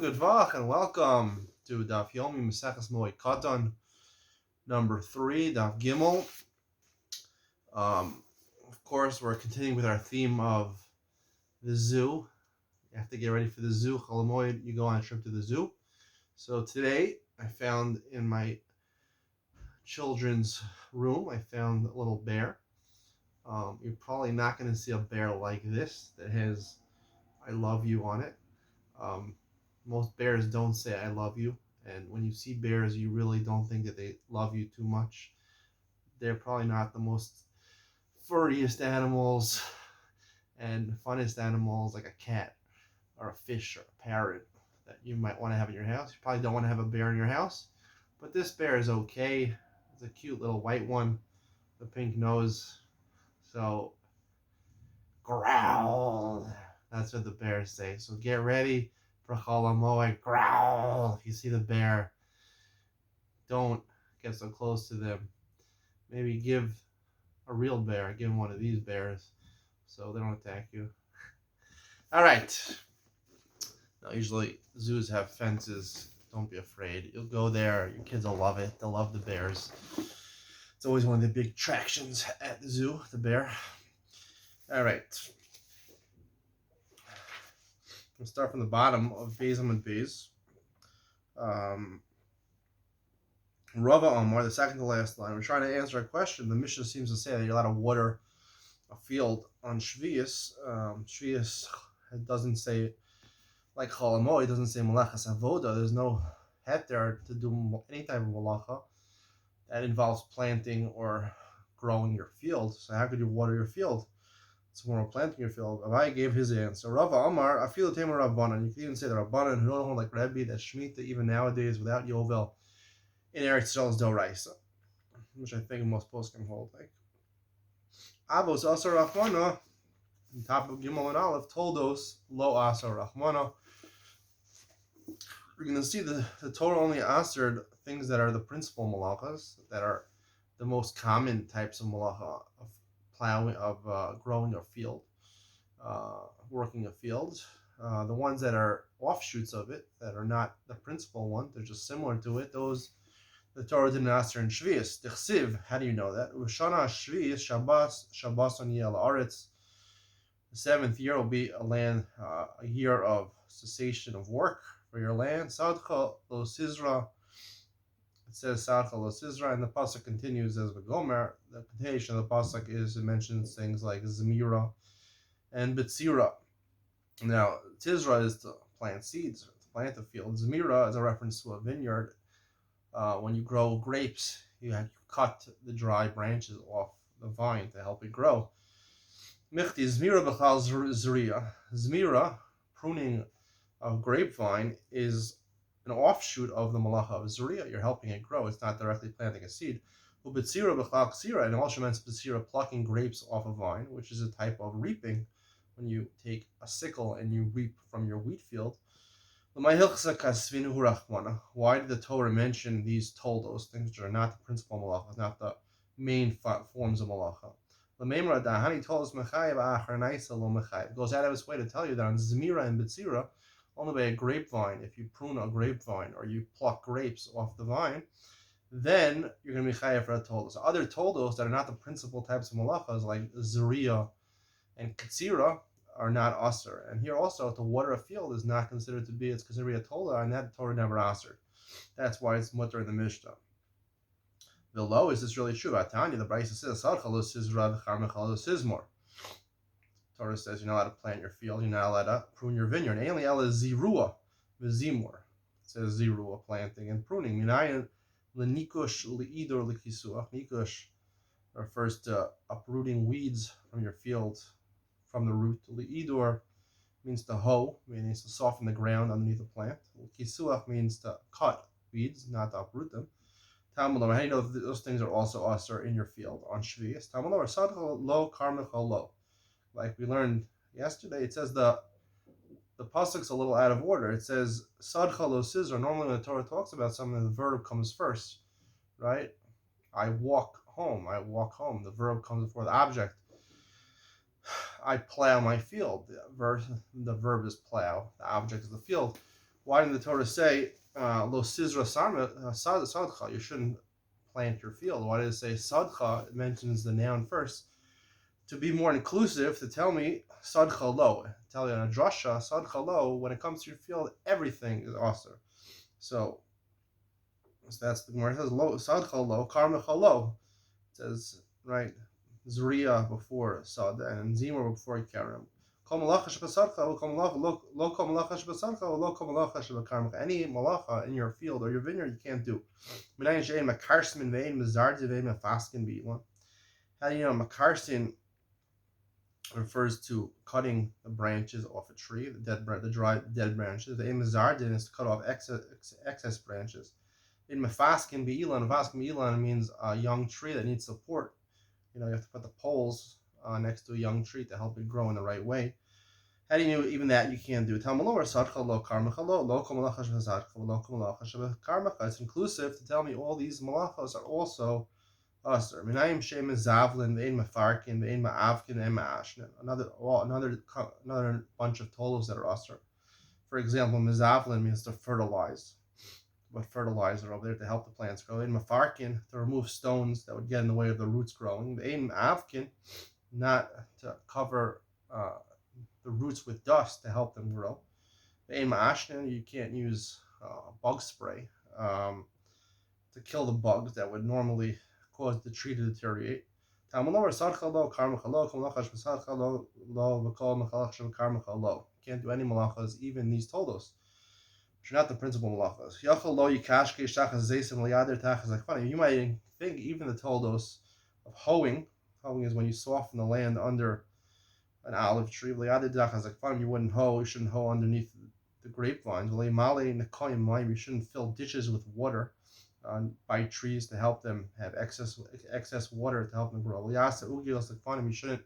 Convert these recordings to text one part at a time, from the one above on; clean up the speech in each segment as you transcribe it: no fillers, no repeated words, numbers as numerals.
Good Vach, and welcome to Daf Yomi Maseches Moed Katan number 3, Daf Gimel. Of course, we're continuing with our theme of the zoo. You have to get ready for the zoo. Chol Moed, you go on a trip to the zoo. So today, I found in my children's room, I found a little bear. You're probably not going to see a bear like this that has "I love you" on it. Most bears don't say "I love you," and when you see bears, you really don't think that they love you too much. They're probably not the most furriest animals and funnest animals like a cat or a fish or a parrot that you might want to have in your house. You probably don't want to have a bear in your house, but this bear is okay. It's a cute little white one, the pink nose. So growl. That's what the bears say. So get ready for Chol Moed. Growl. If you see the bear, don't get so close to them. Maybe give a real bear, give him one of these bears so they don't attack you. All right. Now, usually zoos have fences. Don't be afraid. You'll go there. Your kids will love it. They'll love the bears. It's always one of the big attractions at the zoo, the bear. All right. We'll start from the bottom of Beis Amud Beis. Rava Omar, the second to last line. We're trying to answer a question. The Mishnah seems to say that you're allowed to water a field on Shvius. Shvius doesn't say, like Chol Moed, it doesn't say Malachas Avoda. There's no head there to do any type of malacha that involves planting or growing your field. So how could you water your field? It's more planting your field. Avai gave his answer. Rava Amar, Afilu Tamer Rabbanan. You can even say the Rabbanan who don't hold like Rebbe, that Shemitah even nowadays without Yovel in Eretz Yisrael is Doraisa, which I think most posts can hold. Like Avos Asar Rachmana, on top of Gimel and Aleph, Toldos Lo Asar Rachmana. We're going to see the Torah only asared things that are the principal malachas, that are the most common types of malacha, of plowing, of growing a field, working a field. The ones that are offshoots of it, that are not the principal one, they're just similar to it, those the Torah didn't ask her in Shvius. Tichsiv, how do you know that? Ushana Shvius Shabbos on Yel Aretz. The 7th year will be a year of cessation of work for your land. Sadcha lo Sizra. It says Sadcha lo Sizra, and the pasuk continues as Vagomer. The continuation of the pasuk it mentions things like Zemira and Betzira. Now, Tizra is to plant seeds, to plant a field. Zemira is a reference to a vineyard. When you grow grapes, you cut the dry branches off the vine to help it grow. Michti Zmira b'chal zriya. Zmira, pruning of grapevine, is an offshoot of the malacha of zriya. You're helping it grow. It's not directly planting a seed. Ubetzira b'chal ksira, and also means betzira, plucking grapes off a vine, which is a type of reaping. When you take a sickle and you reap from your wheat field. Why did the Torah mention these toldos, things which are not the principal malacha, not the main forms of malacha? It goes out of its way to tell you that on Zmira and Betzira, only by a grapevine, if you prune a grapevine or you pluck grapes off the vine, then you're going to be chayav for a toldos. Other toldos that are not the principal types of malachas, like Zuriya and Katsira, are not asr. And here also, to water a field is not considered to be, it's considered to be a Torah, and that Torah never asr. That's why it's mutter in the Mishnah. The low is this really true? Tanya, the Brisa says, Torah says you're not allowed to plant your field, you're not allowed to prune your vineyard. Ainly ela zirua, v'zimur. It says zirua, planting and pruning. Minayin l'nikush l'idor l'kisuach. Nikush refers to uprooting weeds from your field, from the root. L'idor means to hoe, meaning to soften the ground underneath the plant. Kisuach means to cut weeds, not to uproot them. Talmud, how do you know that those things are also asr in your field on Shvius? Talmud, sadcha lo karmecha lo. Like we learned yesterday, it says the pasuk's a little out of order. It says sadcha lo sizra. Normally when the Torah talks about something, the verb comes first, right? I walk home. The verb comes before the object. I plow my field. The verb is plow. The object is the field. Why didn't the Torah say lo sizra sadcha? You shouldn't plant your field. Why did it say sadcha? It mentions the noun first to be more inclusive. To tell me sadcha lo, tell you on a drasha sadcha lo. When it comes to your field, everything is aser. So that's the Gemara says lo sadcha lo karmecha lo. It says right zriya before sad and zimur before karam. Any malacha in your field or your vineyard you can't do. How do you know makarsin refers to cutting the branches off a tree, the dry dead branches. The aim is to cut off excess branches. In mafaskin be'ilan means a young tree that needs support. You have to put the poles next to a young tree to help it grow in the right way. How do you know even that you can't do? It's inclusive to tell me all these malachos are also usher. Another bunch of tolos that are usher. For example, mizavlin means to fertilize. But fertilizer over there to help the plants grow. In mafarkin, to remove stones that would get in the way of the roots growing. In avkin, not to cover the roots with dust to help them grow. In ma'ashnin, you can't use bug spray to kill the bugs that would normally cause the tree to deteriorate. Can't do any malachas, even these tolos. Which are not the principal malachas. You might think even the toldos of hoeing is when you soften the land under an olive tree. You wouldn't hoe, you shouldn't hoe underneath the grapevines. You shouldn't fill ditches with water by trees to help them have excess water to help them grow. You shouldn't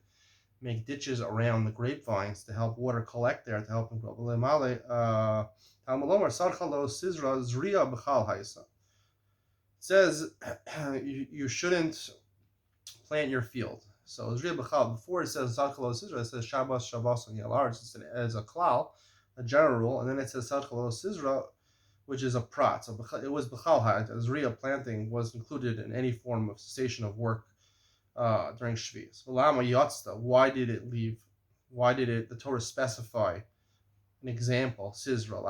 make ditches around the grapevines to help water collect there to help them grow. It says you shouldn't plant your field. So before it says it says Shabbos and Yalar. It's a klal, a general rule, and then it says Sizra, which is a prat. So it was b'chal Zriya planting was included in any form of cessation of work during Shvius. Why did it leave? Why did the Torah specify an example? Sizra.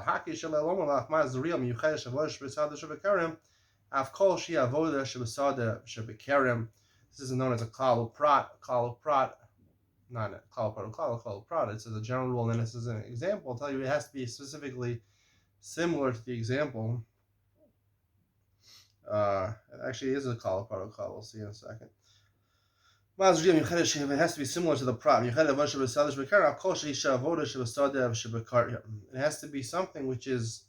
This is known as a klal prat. Not a klal prat. It says a general rule, and then this is an example. I'll tell you, it has to be specifically similar to the example. It actually is a klal prat. We'll see in a second. It has to be similar to the prat. It has to be something which is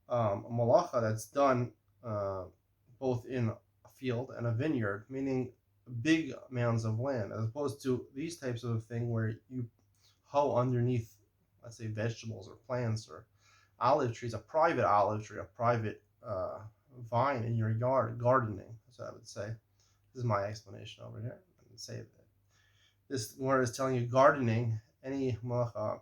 a malacha that's done both in a field and a vineyard, meaning big mounds of land, as opposed to these types of thing where you hoe underneath, let's say, vegetables or plants or olive trees, a private olive tree, a private vine in your yard, gardening. So I would say, this is my explanation over here. Say that this word is telling you gardening. Any malacha,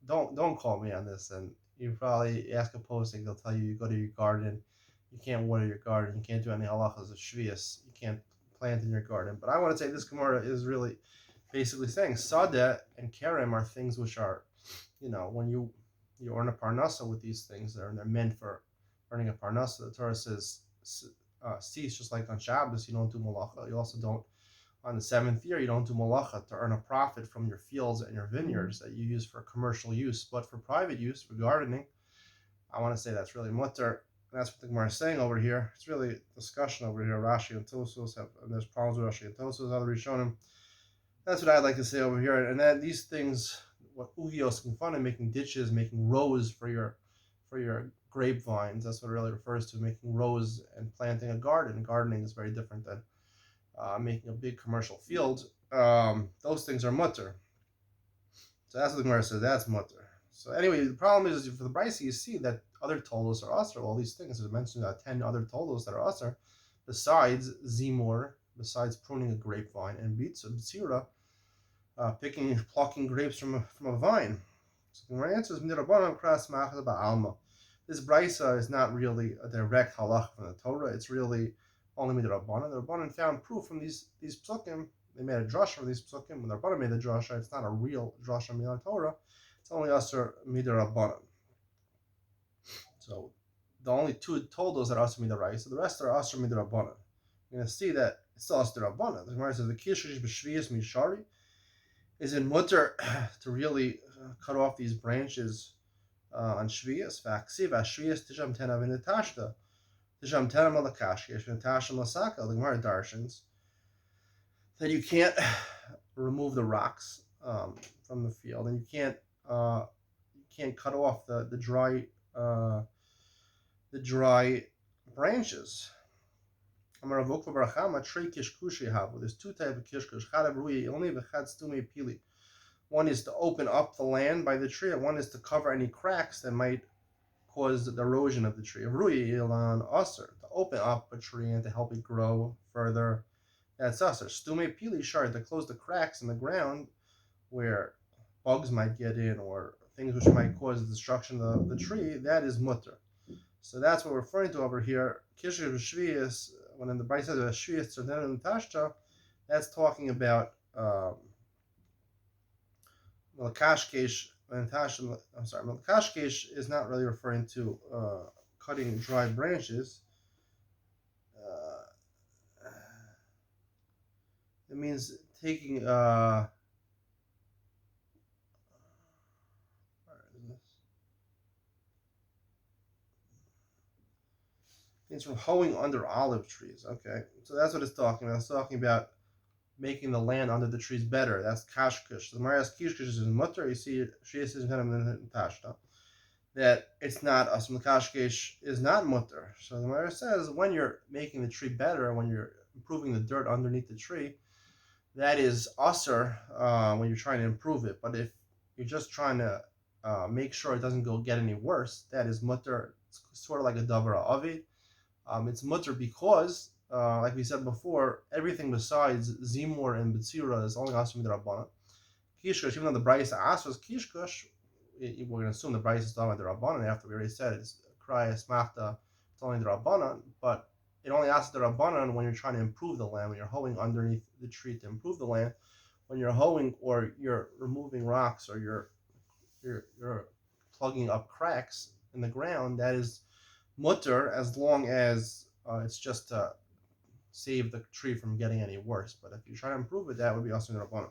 don't call me on this, and you probably ask a posting. They'll tell you go to your garden, you can't water your garden, you can't do any halachas of shvius, you can't plant in your garden. But I want to say this Gemara is really basically saying sadeh and kerem are things which are, when you earn a parnasa with these things, they're meant for earning a parnasa. The Torah says cease, just like on Shabbos you don't do malacha. You also don't. On the seventh year, you don't do malacha to earn a profit from your fields and your vineyards that you use for commercial use, but for private use, for gardening, I want to say that's really mutter. And that's what the Gemara is saying over here. It's really discussion over here. Rashi and Tosos and there's problems with Rashi and Tosos, other Rishonim. That's what I'd like to say over here. And then these things, what Ugios can fun in making ditches, making rows for your grapevines. That's what it really refers to, making rows and planting a garden. Gardening is very different than making a big commercial field. Those things are mutter. So that's what the Gemara says, that's mutter. So anyway, the problem is for the Brisa, you see that other tolos are usher. All these things, as mentioned, 10 other tolos that are usher, besides zimur, besides pruning a grapevine, and bitsira, plucking grapes from a vine. So the Gemara answers, this brisa is not really a direct halach from the Torah. It's really only midrabanan. The Rabbanan found proof from these psukim. They made a drasha from these psukim. When the Rabbanan made the drasha, it's not a real drasha from the Torah. It's only asur midrabanan. So the only two toldos that are asur midaraisa, the rest are asur midrabanan. You're going to see that it's still asur midrabanan. The Gemara says the kishish b'shviyas mishari is in mutter to really cut off these branches on shviyas. Vaksiv shviyas tisham tena v'netashta tisham tena malakashkesh v'netashta masaka. The Gemara darshans that you can't remove the rocks from the field, and you can't cut off the dry branches. There's two types of kishkush. One is to open up the land by the tree, and one is to cover any cracks that might cause the erosion of the tree. To open up a tree and to help it grow further, that's usher. Stume pili shard, to close the cracks in the ground where bugs might get in or things which might cause the destruction of the tree, that is mutter. So that's what we're referring to over here. Kishur Shviyas, when in the Bible says Shviyas Tzadena and Tashta, that's talking about Melakashkesh and Tashta. I'm sorry, Melakashkesh is not really referring to cutting dry branches. It means taking it's from hoeing under olive trees. Okay, so that's what it's talking about. It's talking about making the land under the trees better. That's kashkush. The Marias kishkush is in mutter. You see, shiyas is kind of in tashta. That it's not asum. The kashkesh is not mutter. So the Marias says when you're making the tree better, when you're improving the dirt underneath the tree, that is usher when you're trying to improve it. But if you're just trying to make sure it doesn't get any worse, that is mutter. It's sort of like a davar avi. It's mutter because, like we said before, everything besides zimur and betzira is only asur midrabanan. Kishkush, even though the brayis asks kishkush, we're going to assume the brayis is talking about the rabbanan. After we already said it's kriyas machta, it's only the rabbanan, but it only asks the rabbanan when you're trying to improve the land, when you're hoeing underneath the tree to improve the land, when you're hoeing or you're removing rocks or you're plugging up cracks in the ground. That is mutter as long as it's just to save the tree from getting any worse. But if you try to improve it, that would be also rabbanan.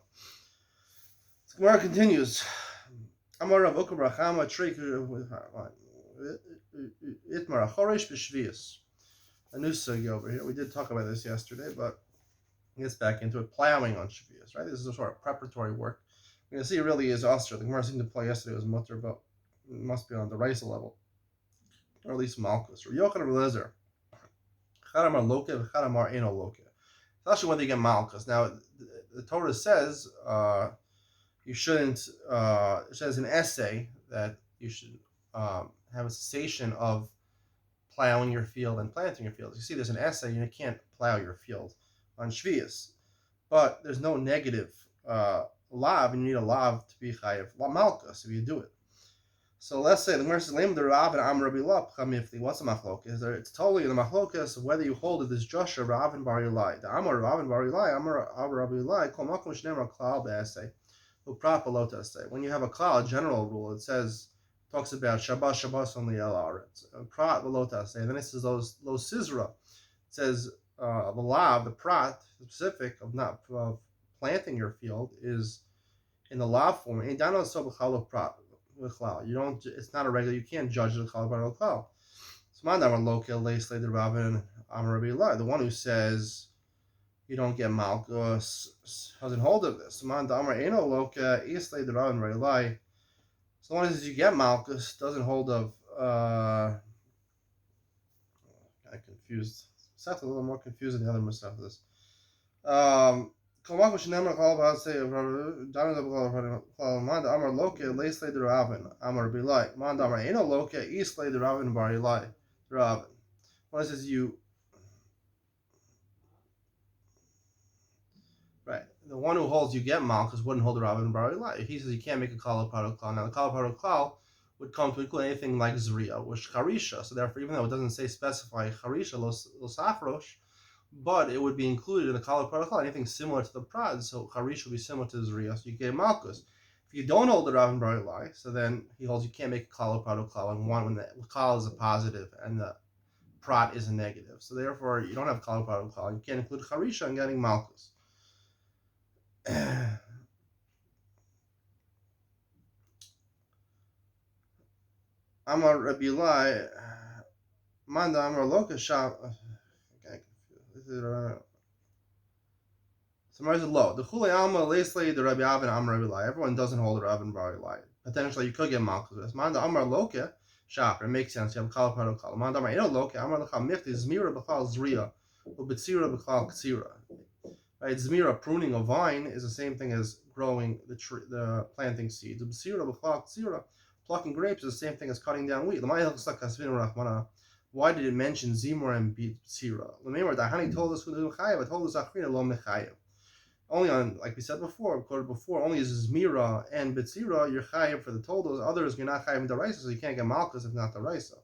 So Gemara continues. Amar Rav Ukar Brachama tree itmar choresh b'shvius. A new sugi over here. We did talk about this yesterday, but it gets back into it. Plowing on shvius, right? This is a sort of preparatory work. You're going to see it really is ostra. The Gemara seemed to play yesterday was mutter, but it must be on the Raisa level. Or at least Malchus. Or Yochanan Lezer. Chadamar Loke, Chadamar Eno Loke. Especially when they get Malchus. Now, the Torah says you shouldn't, it says an essay that you should have a cessation of plowing your field and planting your field. You see, there's an essay, you can't plow your field on Shvius. But there's no negative lav, and you need a lav to be chayav Malchus if you do it. So let's say the Gemara says, "Lem the Rav and Am Rabbi Lap chamifli." What's a machlokas? It's totally the machlokas whether you hold it this Joshua Rav and Bar Yilai. The Amar Rav and Bar Yilai, Amar Rabbi Yilai, kol makom shneimar klal be'essay, u'prat belot essay. When you have a klal, a general rule, it says talks about Shabbos only el aretz, prat belot essay. Then it says those sizra. It says the lav, the prat, the specific of not of planting your field is in the lav form. And down so b'chalo prat. You don't. It's not a regular. You can't judge the klal by the klal. So mandamar lokel leislei the Ravin Amar Rabbi Yilai. The one who says you don't get malchus doesn't hold of this. So mandamar eno lokel islei the Ravin Rabbi Yilai. So the one who says you get malchus doesn't hold of. Kind of confused. Seth's a little more confused than the other Musaf of this. Amar Loke, Leisley the Ravin, Amar Bilai, Mandamar Eno Loke, Eastley the Ravin Bar Yilai, Ravin. What says you? Right. The one who holds you get Malchus wouldn't hold the Ravin Bar Yilai. He says you can't make a Kalapado Klal. Now the Kalapado Klal would come to include anything like Zriya, which Harisha. So therefore, even though it doesn't say specify Harisha Los Afrosh, but it would be included in the Kala protocol, anything similar to the Prad. So Harisha would be similar to Zriya, so you get Malkus. If you don't hold the Rav and Barilai, so then he holds you can't make a Kala protocol and one when the Kala is a positive and the Prat is a negative. So therefore, you don't have Kala protocol. You can't include Harisha in getting Malkus. Amar Rabbi Lai, Manda Amar Loka Shah. Okay, this is Summarizes low. The Chule Alma Leslie the Rabbi Avin Amar Rabbi Lai. Everyone doesn't hold the Rabbi and Rabbi Lai. Potentially, you could get Malchus with this. Manda Amar Loka Shop. It makes sense. You have Kala Protocol. Manda Amar Eno Loka Amar Lecha Mifti Zmira B'Chal Zriya U'Betzira B'Chal Ktsira. Right, Zmira, pruning a vine, is the same thing as growing the planting seeds. U'Betzira B'Chal Ktsira. Plucking grapes is the same thing as cutting down wheat. Why did it mention Zimor and B'Tzira? Remember, Dahani told us who the Mechayev. I told us Achrina Lo Mechayev. Only on, like we said before, quoted before, only is Zmira and B'Tzira, you're chayiv for the toldos. Others, you're not chayiv in the Raisa, so you can't get Malchus if not the Raisa.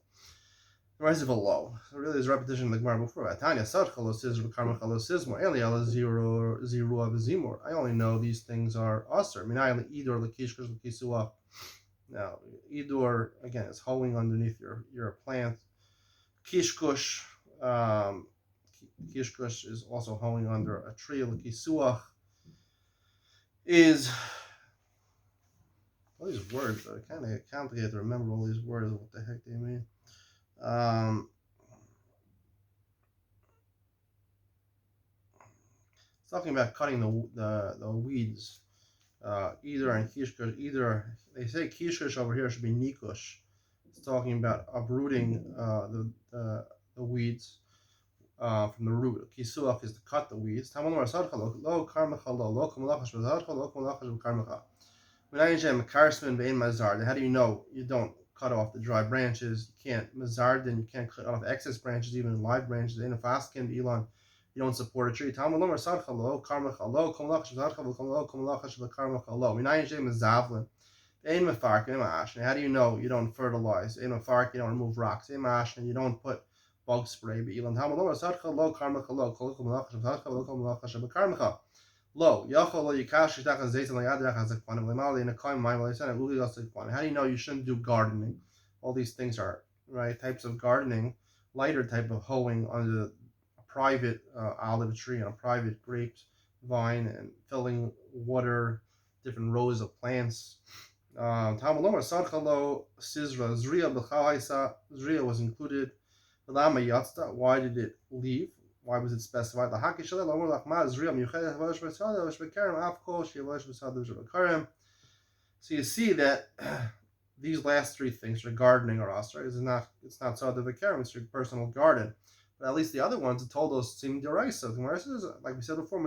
The Raisa is a low. So really, there's a repetition of the Gemara before. Tanya Sadchalo Sizr, Karma Chalo Sizmor, Eliel Ziru of Zimor. I only know these things are usher. Minai Idor Lakishkush Lakisua. Now, Idor, again, is hoeing underneath your plant. Kishkush, Kishkush is also hoeing under a tree. Lakisuach is all these words are kind of complicated to remember all these words, what the heck they mean. It's talking about cutting the weeds. Either and kishkush, either they say kishkush over here should be nikush. It's talking about uprooting the weeds from the root. Kisuach is to cut the weeds. How do you know you don't cut off the dry branches? You can't mazard, then you can't cut off excess branches, even live branches. In a fast can elon, you don't support a tree. How do you know you don't fertilize? You don't remove rocks. You don't put bug spray. Lo, how do you know you shouldn't do gardening? All these things are right types of gardening, lighter type of hoeing under a private olive tree and a private grape vine and filling water, different rows of plants. Zriya was included. Why did it leave? Why was it specified? So you see that these last three things are gardening or us, right? It's not Sada Vikarim, it's your personal garden. But at least the other ones, it told us seem deraisa. Like we said before,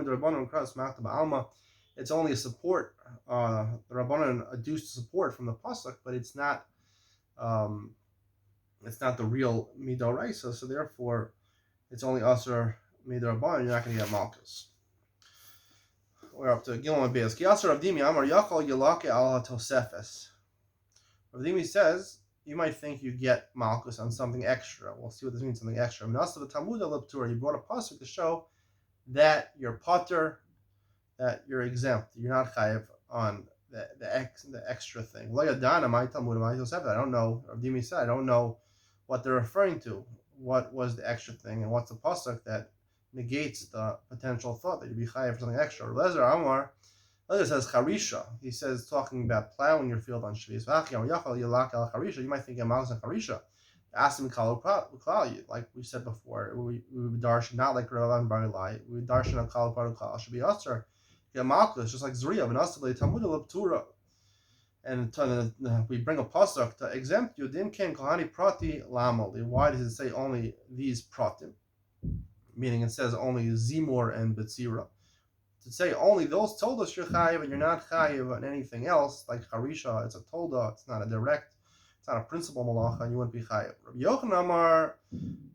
Alma, it's only a support. The Rabbanon adduced support from the pasuk, but it's not the real midoraisa. So therefore, it's only usher midarabban. You're not going to get malchus. We're up to Gilman Beis. Kiyasar Avdimi Amar Yachal Yilake Al Tosefes. Avdimi says you might think you get malchus on something extra. We'll see what this means. Something extra. Minasa the Talmud Leptura. You brought a pasuk to show that you're potter, that you're exempt. You're not chayiv on the extra thing. Lo yadana my Talmud my Tosefes. I don't know. Avdimi said I don't know what they're referring to. What was the extra thing, and what's the pasuk that negates the potential thought that you'd be chayav for something extra? Lezer Amar, Lezer says charisha. He says talking about plowing your field on Shvis. You might think Amal's and charisha. Ask him like we said before. We would darshan not like Rav and Barilai. We would darshan on kal protocol should be usher. Yeah, malchus just like Zriya and asli Talmud Leptura. And we bring a pasuk to exempt you. Dim ken kohani prati lamali. Why does it say only these pratim? Meaning it says only zimor and betzira. To say only those told us you're chayiv and you're not chayiv on anything else like harisha. It's a tolda. It's not a direct. It's not a principal malacha, and you wouldn't be chayiv. Rabbi Yochanan Amar,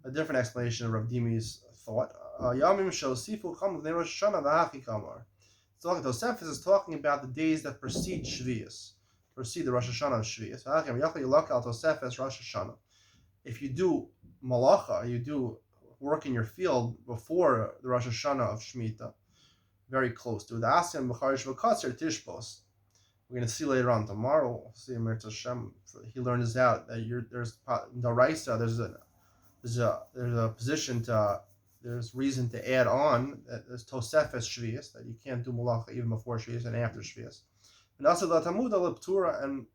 a different explanation of Rav Dimi's thought. Yamim shosifu cham v'nei Rosh Hashanah v'hachi kamar. Tosefes is talking about the days that precede Shvius. precede the Rosh Hashanah of Shvius. Rosh Hashanah. If you do malacha, you do work in your field before the Rosh Hashanah of Shemitah, very close to the Asyan B'charish V'Katzer Tishbos. We're going to see later on tomorrow. We'll see Emir Hashem. He learns out that there's the Raisa. There's a position to there's reason to add on that there's Tosefes Shvius, that you can't do malacha even before Shvius and after Shvius. And also the Talmud Leptura and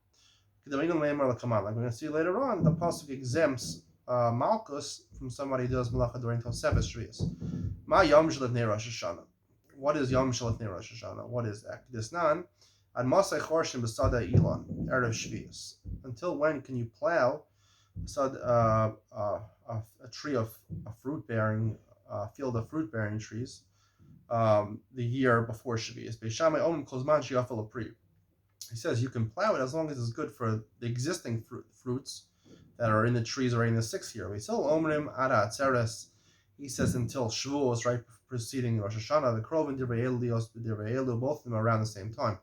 like we're going to see later on, the pasuk exempts Malchus from somebody who does malacha during Tosefes Shvius. Ma Yom Shalifnei Rosh Hashanah. What is Yom Shalifnei Rosh Hashanah? What is that? This nan ad Masay Chorshin B'Sada Elon Erev Shvius. Until when can you plow a tree of a fruit bearing field of fruit bearing trees the year before Shvius? Beishamai Om Kozman Shiafel Apri. He says you can plow it as long as it's good for the existing fruits that are in the trees already in the 6th year. He says until Shavuos, right preceding Rosh Hashanah, the Krov and Divrei Elu, both of them are around the same time.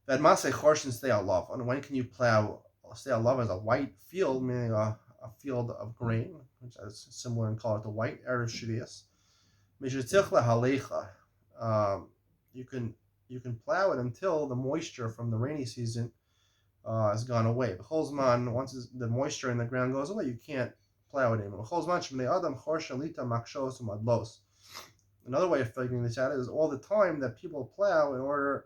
That Masay Chorshin stay alav. And when can you plow stay alav as a white field, meaning a field of grain, which is similar in color to white, Erev Shvius. You can plow it until the moisture from the rainy season has gone away. Once the moisture in the ground goes away, you can't plow it anymore. Another way of figuring this out is all the time that people plow in order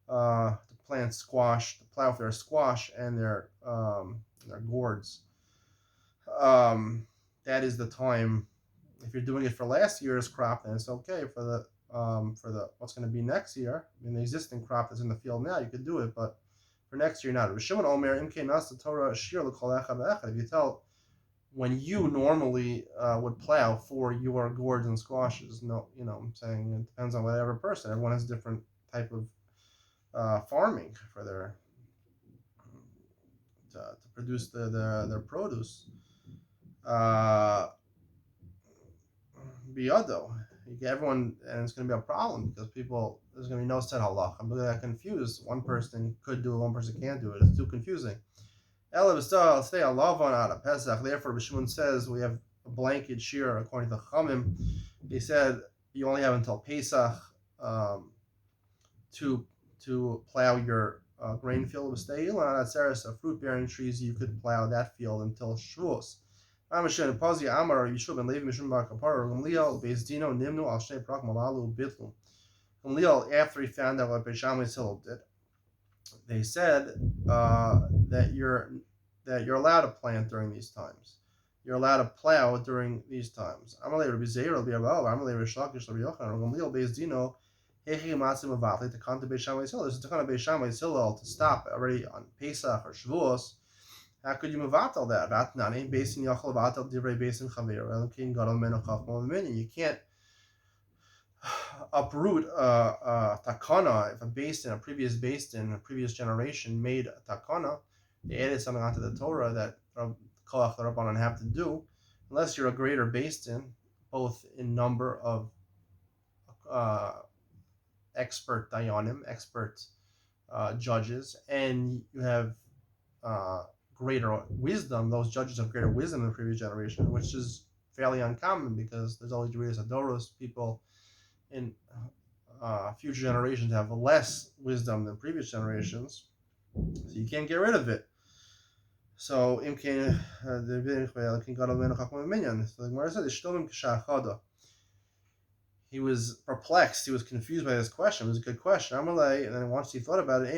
to plant squash, to plow for their squash and their gourds. That is the time. If you're doing it for last year's crop, then it's okay. For the what's going to be next year, I mean the existing crop that's in the field now, you could do it, but for next year not. If you tell when you normally would plow for your gourds and squashes, I'm saying it depends on whatever person. Everyone has a different type of farming for their to produce their produce. Biyado. Everyone, and it's going to be a problem because there's going to be no set halach. I'm going to get confused. One person could do it, one person can't do it. It's too confusing. Ela stay alavan out of Pesach. Therefore, Bishmun says we have a blanket shear according to Chamim. He said you only have until Pesach to plow your grain field with stay. Of fruit bearing trees, you could plow that field until Shavuos. Gamliel, after he found out what Beis Shammai's Hillel did, they said that you're allowed to plant during these times. You're allowed to plow during these times. This is the kind of Beis Shammai's Hillel to stop already on Pesach or Shavuos. How could you mevatel that? You can't uproot a takana. If a previous generation made a takana, they added something onto the Torah that Koach Rabbanan have to do, unless you're a greater Beis-Din, both in number of expert dayanim, expert judges, and you have greater wisdom. Those judges have greater wisdom than the previous generation, which is fairly uncommon because there's always Judas Adoros. People in future generations have less wisdom than previous generations, so you can't get rid of it. So the Gemara said he was perplexed. He was confused by this question. It was a good question. And then once he thought about it,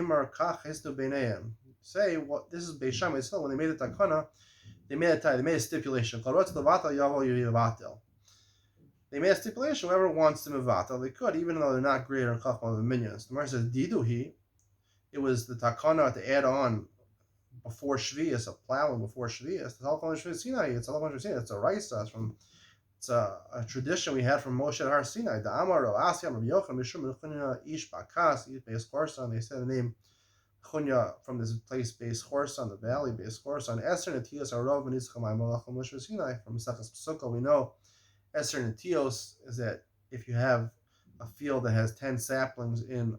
say what this is Beis Shammai's Hillel. When they made a takana, they made a stipulation. They made a stipulation. Whoever wants to mevatel, they could, even though they're not greater in chachma than minions. The Gemara says diduhi. It was the takana to add on before Shvius, a plowing before Shvius. It's all Shvius Sinai. It's a raisa. It's a tradition we had from Moshe at Har Sinai. The Amar of Asyam of Yocham Mishum Chunya Ish Bakas Beis Chorsan. They said the name Chunya from this place Beis Chorsan, the valley Beis Chorsan. Eser Netios Arov V'Nitzchamay Malachim Moshe Sinai. From Mesachas Pesukah we know Eser Netios is that if you have a field that has 10 saplings in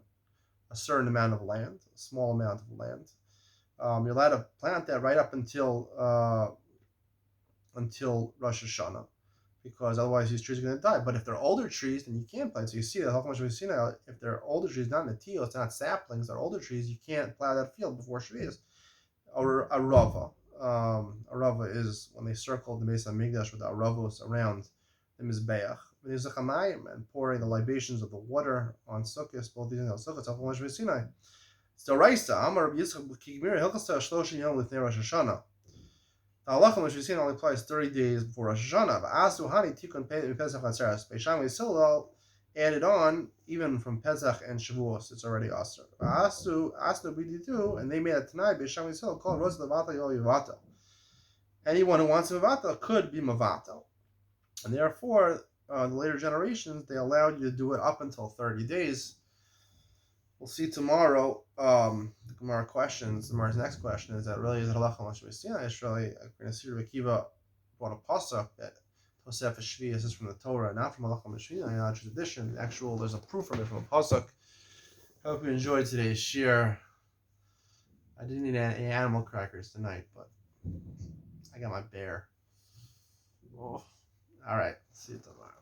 a certain amount of land, a small amount of land, You're allowed to plant that right up until Rosh Hashanah, because otherwise these trees are going to die. But if they're older trees, then you can't plant. So you see that if they're older trees, not natios, not saplings, they're older trees, you can't plow that field before Shvius. Or a rava. A rava is when they circled the base of Migdash with the aravos around the Mizbeach. And pouring the libations of the water on Sukkot, both these on Sukkot, Alchamash Sinai. It's the Raisa. Amar Rabbi Yitzchak Kigmir Hilchasa Shloshin Yom Lifnei Rosh Hashanah. The halacha which we see only applies 30 days before Rosh Hashanah. But Asu Hani Tikun Pesach Atzeres. Beisham Yisrael added on even from Pesach and Shavuos. It's already Aser. Asu Biditu, and they made it tonight. Beisham Yisrael called Rosh Levata Yol Yivata. Anyone who wants Mavata could be Mavata, and therefore the later generations they allowed you to do it up until 30 days. We'll see tomorrow. The Gemara questions. The Gemara's next question is that really is it halacha l'shvisina? It's really going to see Rabbi Akiva brought a pasuk that Tosef Shvius is from the Torah, not from halacha l'shvisina, not tradition. Actual, there's a proof from it from a pasuk. I hope you enjoyed today's shir. I didn't eat any animal crackers tonight, but I got my bear. Oh. All right. See you tomorrow.